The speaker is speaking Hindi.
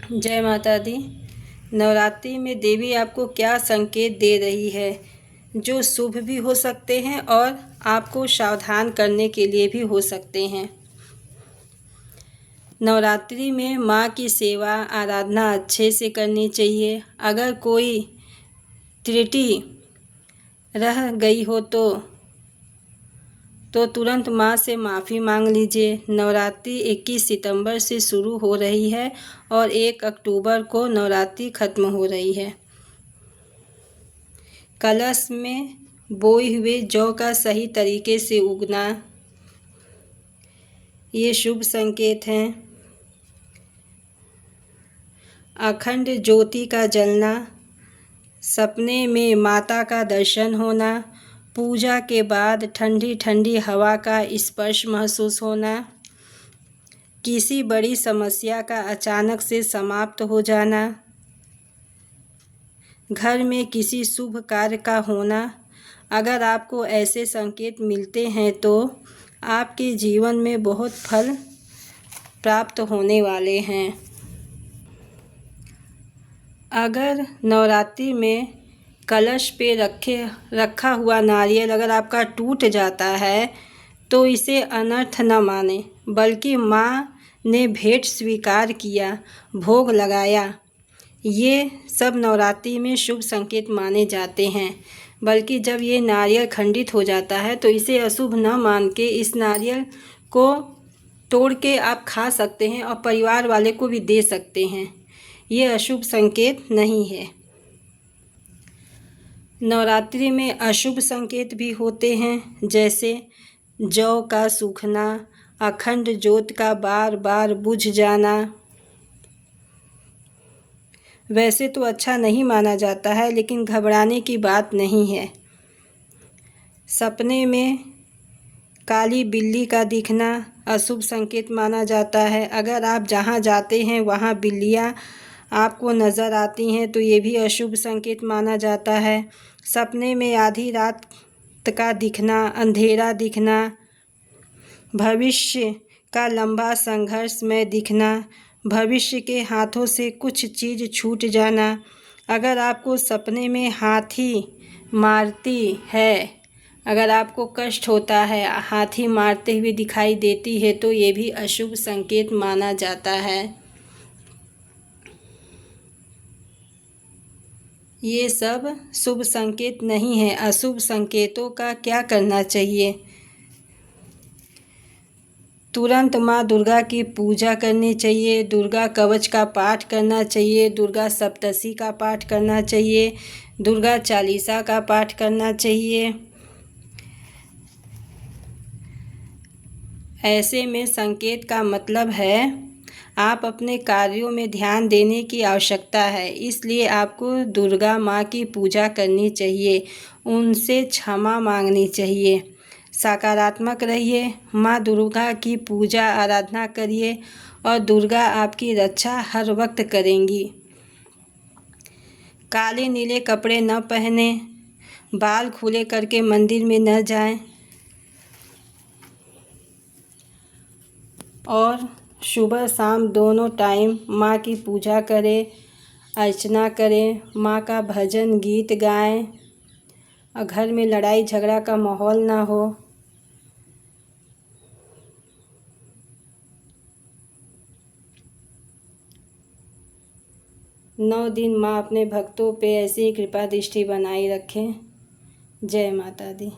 जय माता दी। नवरात्रि में देवी आपको क्या संकेत दे रही है, जो शुभ भी हो सकते हैं और आपको सावधान करने के लिए भी हो सकते हैं। नवरात्रि में माँ की सेवा आराधना अच्छे से करनी चाहिए। अगर कोई त्रुटि रह गई हो तो तुरंत माँ से माफ़ी मांग लीजिए। नवरात्रि 21 सितंबर से शुरू हो रही है और 1 अक्टूबर को नवरात्रि ख़त्म हो रही है। कलश में बोए हुए जौ का सही तरीके से उगना ये शुभ संकेत हैं। अखंड ज्योति का जलना, सपने में माता का दर्शन होना, पूजा के बाद ठंडी ठंडी हवा का स्पर्श महसूस होना, किसी बड़ी समस्या का अचानक से समाप्त हो जाना, घर में किसी शुभ कार्य का होना। अगर आपको ऐसे संकेत मिलते हैं तो आपके जीवन में बहुत फल प्राप्त होने वाले हैं। अगर नवरात्रि में कलश पे रखा हुआ नारियल अगर आपका टूट जाता है तो इसे अनर्थ न माने, बल्कि माँ ने भेंट स्वीकार किया, भोग लगाया, ये सब नवरात्रि में शुभ संकेत माने जाते हैं। बल्कि जब ये नारियल खंडित हो जाता है तो इसे अशुभ न मान के इस नारियल को तोड़ के आप खा सकते हैं और परिवार वाले को भी दे सकते हैं। ये अशुभ संकेत नहीं है। नवरात्रि में अशुभ संकेत भी होते हैं, जैसे जौ का सूखना, अखंड ज्योत का बार बार बुझ जाना। वैसे तो अच्छा नहीं माना जाता है, लेकिन घबराने की बात नहीं है। सपने में काली बिल्ली का दिखना अशुभ संकेत माना जाता है। अगर आप जहाँ जाते हैं वहाँ बिल्लियाँ आपको नज़र आती हैं तो ये भी अशुभ संकेत माना जाता है। सपने में आधी रात का दिखना, अंधेरा दिखना, भविष्य का लंबा संघर्ष में दिखना, भविष्य के हाथों से कुछ चीज़ छूट जाना। अगर आपको सपने में हाथी मारती है, अगर आपको कष्ट होता है, हाथी मारते हुए दिखाई देती है तो ये भी अशुभ संकेत माना जाता है। ये सब शुभ संकेत नहीं है। अशुभ संकेतों का क्या करना चाहिए? तुरंत माँ दुर्गा की पूजा करनी चाहिए, दुर्गा कवच का पाठ करना चाहिए, दुर्गा सप्तशती का पाठ करना चाहिए, दुर्गा चालीसा का पाठ करना चाहिए। ऐसे में संकेत का मतलब है आप अपने कार्यों में ध्यान देने की आवश्यकता है, इसलिए आपको दुर्गा माँ की पूजा करनी चाहिए, उनसे क्षमा मांगनी चाहिए। सकारात्मक रहिए, माँ दुर्गा की पूजा आराधना करिए और दुर्गा आपकी रक्षा हर वक्त करेंगी। काले नीले कपड़े न पहने, बाल खुले करके मंदिर में न जाएं और सुबह शाम दोनों टाइम माँ की पूजा करें, अर्चना करें, माँ का भजन गीत गाएं और घर में लड़ाई झगड़ा का माहौल ना हो। नौ दिन माँ अपने भक्तों पे ऐसी कृपा दृष्टि बनाई रखें। जय माता दी।